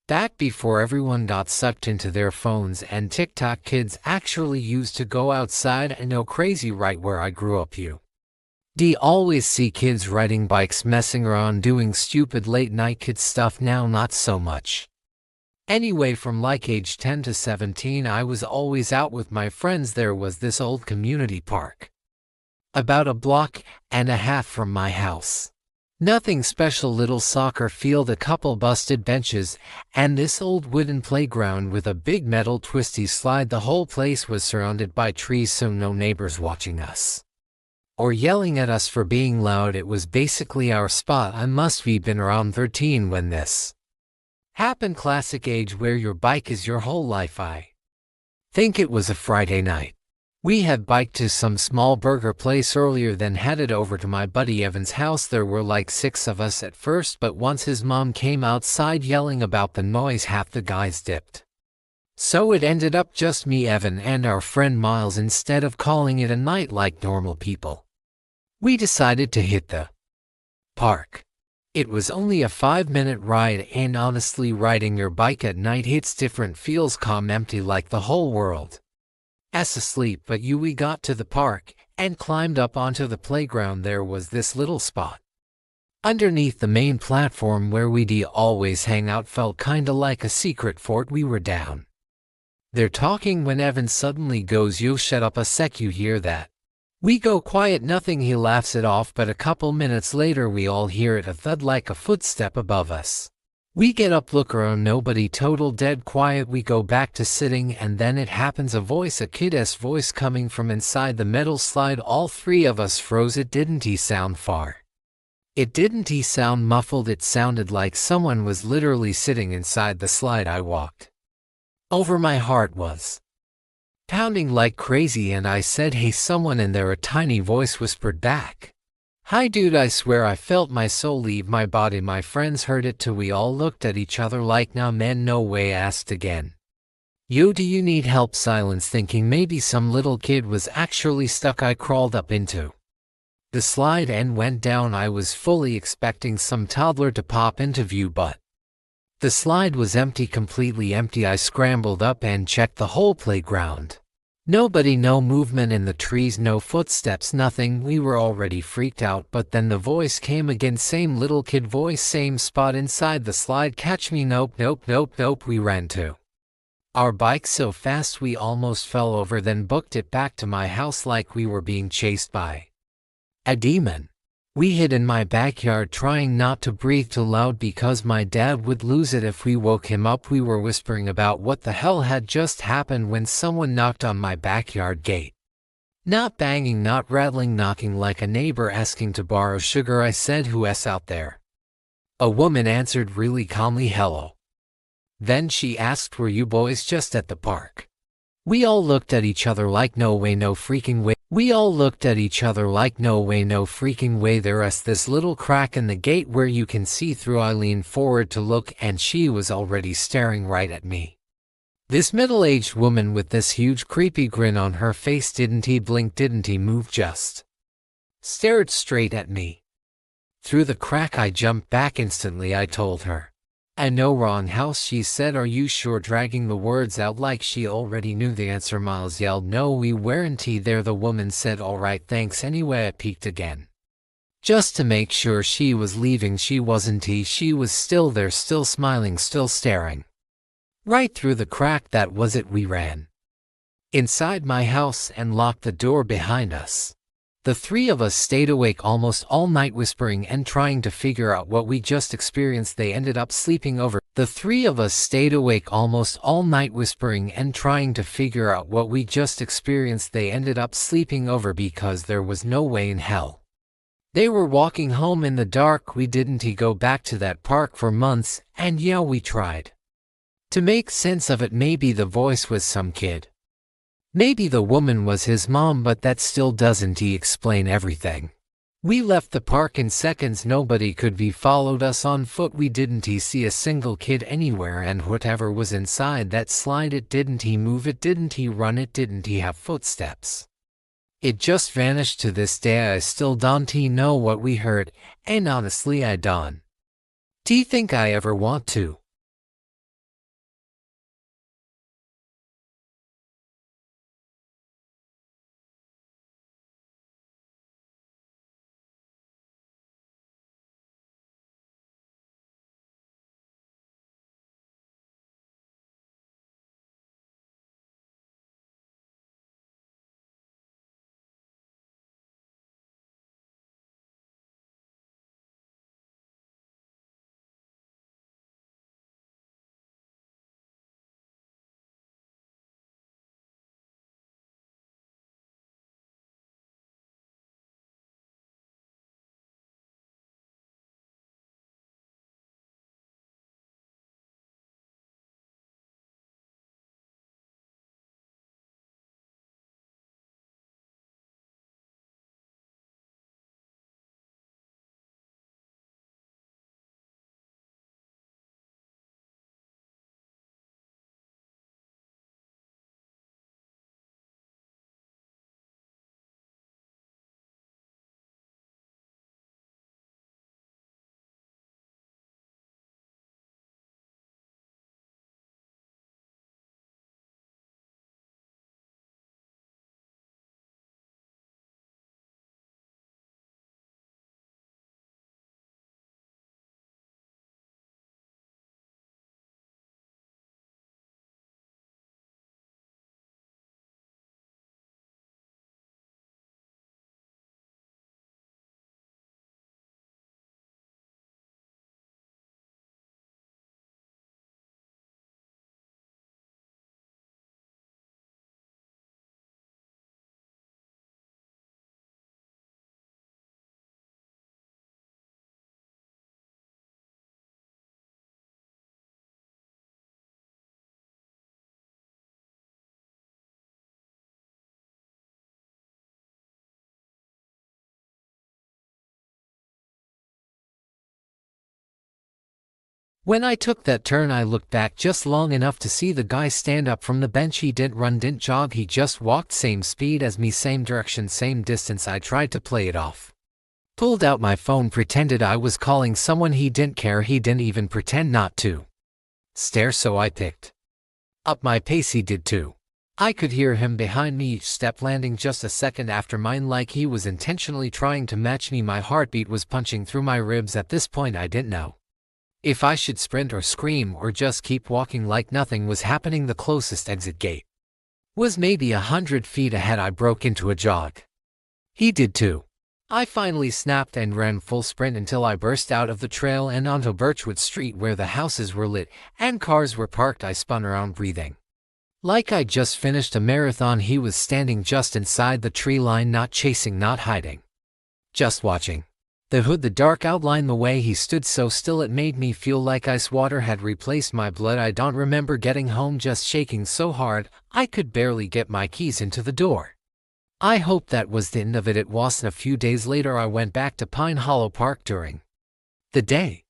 Back before everyone got sucked into their phones and TikTok, kids actually used to go outside. I know, crazy, right where I grew up you do always see kids riding bikes, messing around, doing stupid late night kid stuff. Now not so much. Anyway, from like age 10 to 17 I was always out with my friends. There was this old community park about a block and a half from my house. Nothing special, little soccer field, a couple busted benches, and this old wooden playground with a big metal twisty slide. The whole place was surrounded by trees, so no neighbors watching us or yelling at us for being loud. It was basically our spot. I must have been around 13 when this happened. Classic age where your bike is your whole life. I think it was a Friday night. We had biked to some small burger place earlier, then headed over to my buddy Evan's house. There were like 6 of us at first, but once his mom came outside yelling about the noise, half the guys dipped. So it ended up just me, Evan, and our friend Miles. Instead of calling it a night like normal people, we decided to hit the park. It was only a 5-minute ride, and honestly, riding your bike at night hits different. Feels calm, empty, like the whole world asleep. But we got to the park and climbed up onto the playground. There was this little spot underneath the main platform where we'd always hang out. Felt kinda like a secret fort. We were down there talking when Evan suddenly goes, "Yo, shut up a sec, you hear that?" We go quiet, nothing. He laughs it off, but a couple minutes later we all hear it, a thud like a footstep above us. We get up, look around, nobody, total dead quiet. We go back to sitting, and then it happens, a voice, a kid's voice coming from inside the metal slide. All 3 of us froze. It didn't sound far. It didn't sound muffled. It sounded like someone was literally sitting inside the slide. I walked over, my heart was pounding like crazy, and I said, "Hey, someone in there." A tiny voice whispered back, "Hi dude." I swear I felt my soul leave my body. My friends heard it too. We all looked at each other like, "Nah man, no way." Asked again, "Yo, do you need help?" Silence, thinking maybe some little kid was actually stuck. I crawled up into the slide and went down. I was fully expecting some toddler to pop into view, but the slide was empty, completely empty. I scrambled up and checked the whole playground. Nobody, no movement in the trees, no footsteps, nothing. We were already freaked out, but then the voice came again. Same little kid voice, same spot inside the slide. "Catch me." Nope, nope, nope, nope. We ran to our bikes so fast we almost fell over, then booked it back to my house like we were being chased by a demon. We hid in my backyard, trying not to breathe too loud because my dad would lose it if we woke him up. We were whispering about what the hell had just happened when someone knocked on my backyard gate. Not banging, not rattling, knocking like a neighbor asking to borrow sugar. I said, "Who's out there?" A woman answered really calmly, "Hello." Then she asked, "Were you boys just at the park?" We all looked at each other like, "No way, no freaking way." We all looked at each other like, "No way, no freaking way." There's this little crack in the gate where you can see through. I leaned forward to look, and she was already staring right at me. This middle-aged woman with this huge creepy grin on her face. Didn't blink, didn't move, just stared straight at me. Through the crack I jumped back instantly. I told her, "I know, wrong house." She said, "Are you sure?" Dragging the words out like she already knew the answer. Miles yelled, "No, we weren't there." The woman said, "All right, thanks." Anyway, I peeked again, just to make sure she was leaving. She wasn't. She was still there, still smiling, still staring right through the crack. That was it. We ran inside my house and locked the door behind us. The 3 of us stayed awake almost all night, whispering and trying to figure out what we just experienced. They ended up sleeping over. The 3 of us stayed awake almost all night, whispering and trying to figure out what we just experienced. They ended up sleeping over because there was no way in hell they were walking home in the dark. We didn't go back to that park for months, and yeah, we tried to make sense of it. Maybe the voice was some kid. Maybe the woman was his mom, but that still doesn't explain everything. We left the park in seconds. Nobody could be followed us on foot. We didn't see a single kid anywhere, and whatever was inside that slide, it didn't move, it didn't run, it didn't have footsteps. It just vanished. To this day I still don't know what we heard, and honestly I don't think I ever want to. When I took that turn, I looked back just long enough to see the guy stand up from the bench. He didn't run, didn't jog, he just walked, same speed as me, same direction, same distance. I tried to play it off. Pulled out my phone, pretended I was calling someone. He didn't care, he didn't even pretend not to stare, so I picked up my pace. He did too. I could hear him behind me, each step landing just a second after mine, like he was intentionally trying to match me. My heartbeat was punching through my ribs. At this point, I didn't know if I should sprint or scream or just keep walking like nothing was happening. The closest exit gate was maybe 100 feet ahead. I broke into a jog. He did too. I finally snapped and ran full sprint until I burst out of the trail and onto Birchwood Street, where the houses were lit and cars were parked. I spun around, breathing like I just finished a marathon. He was standing just inside the tree line, not chasing, not hiding, just watching. The hood, the dark outline, the way he stood so still, it made me feel like ice water had replaced my blood. I don't remember getting home, just shaking so hard I could barely get my keys into the door. I hope that was the end of it. It wasn't. A few days later, I went back to Pine Hollow Park during the day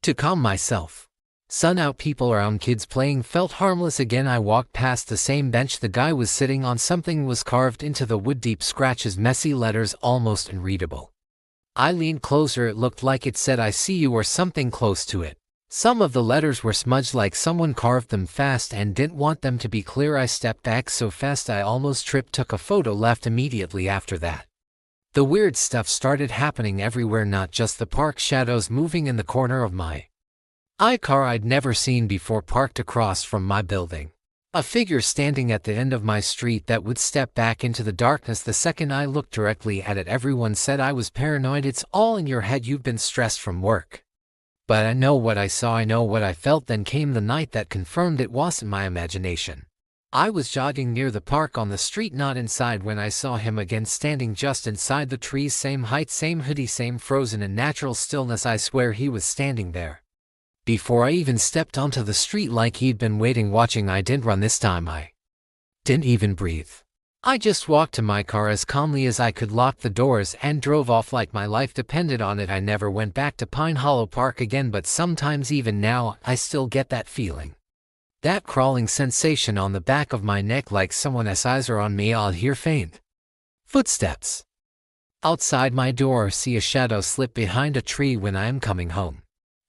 to calm myself. Sun out, people around, kids playing, felt harmless again. I walked past the same bench the guy was sitting on. Something was carved into the wood, deep scratches, messy letters, almost unreadable. I leaned closer. It looked like it said, "I see you," or something close to it. Some of the letters were smudged, like someone carved them fast and didn't want them to be clear. I stepped back so fast I almost tripped, took a photo, left immediately after that. The weird stuff started happening everywhere, not just the park. Shadows moving in the corner of my car I'd never seen before, parked across from my building. A figure standing at the end of my street that would step back into the darkness the second I looked directly at it. Everyone said I was paranoid. It's all in your head, you've been stressed from work. But I know what I saw, I know what I felt. Then came the night that confirmed it wasn't my imagination. I was jogging near the park on the street, not inside, when I saw him again, standing just inside the trees, same height, same hoodie, same frozen and natural stillness. I swear he was standing there before I even stepped onto the street, like he'd been waiting, watching. I didn't run this time. I didn't even breathe. I just walked to my car as calmly as I could, locked the doors, and drove off like my life depended on it. I never went back to Pine Hollow Park again, but sometimes, even now, I still get that feeling. That crawling sensation on the back of my neck, like someone's eyes are on me. I'll hear faint footsteps outside my door, see a shadow slip behind a tree when I am coming home.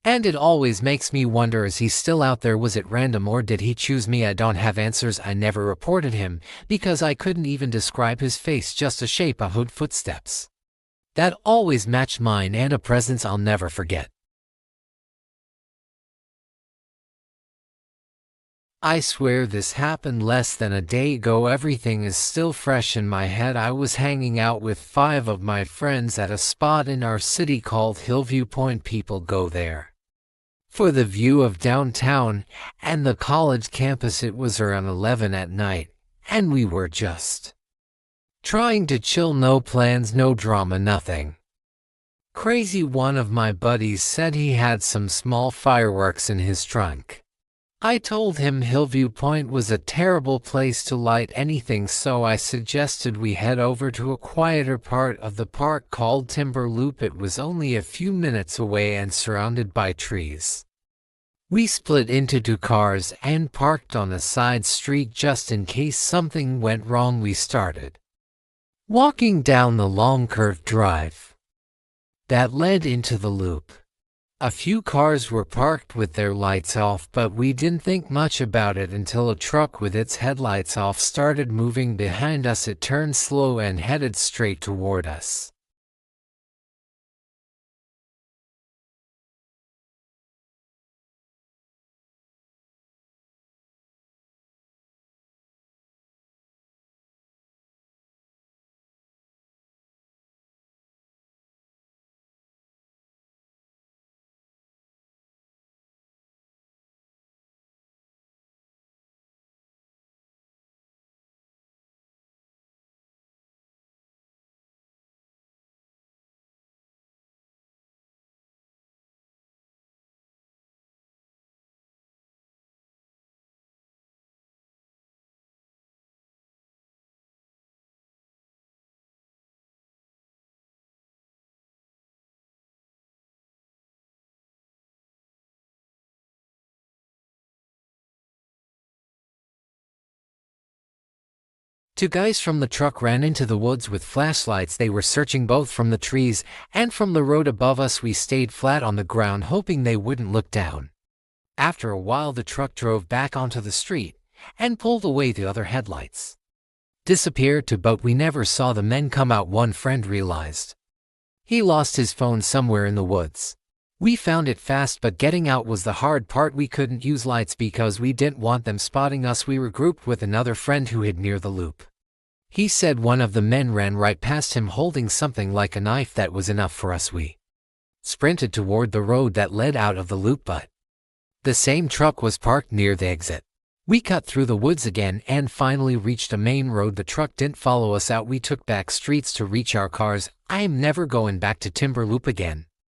And it always makes me wonder, is he still out there? Was it random, or did he choose me? I don't have answers. I never reported him because I couldn't even describe his face, just a shape, a hood, footsteps that always matched mine, and a presence I'll never forget. I swear this happened less than a day ago. Everything is still fresh in my head. I was hanging out with 5 of my friends at a spot in our city called Hillview Point. People go there for the view of downtown and the college campus. It was around 11 at night, and we were just trying to chill. No plans, no drama, nothing crazy. One of my buddies said he had some small fireworks in his trunk. I told him Hillview Point was a terrible place to light anything, so I suggested we head over to a quieter part of the park called Timber Loop. It was only a few minutes away and surrounded by trees. We split into 2 cars and parked on a side street just in case something went wrong. We started walking down the long curved drive that led into the loop. A few cars were parked with their lights off, but we didn't think much about it until a truck with its headlights off started moving behind us. It turned slow and headed straight toward us. Two guys from the truck ran into the woods with flashlights. They were searching both from the trees and from the road above us. We stayed flat on the ground hoping they wouldn't look down. After a while the truck drove back onto the street and pulled away. The other headlights disappeared too, but we never saw the men come out. One friend realized he lost his phone somewhere in the woods. We found it fast, but getting out was the hard part. We couldn't use lights because we didn't want them spotting us. We were grouped with another friend who hid near the loop. He said one of the men ran right past him holding something like a knife. That was enough for us. We sprinted toward the road that led out of the loop, but the same truck was parked near the exit. We cut through the woods again and finally reached a main road. The truck didn't follow us out. We took back streets to reach our cars. I am never going back to Timber Loop again.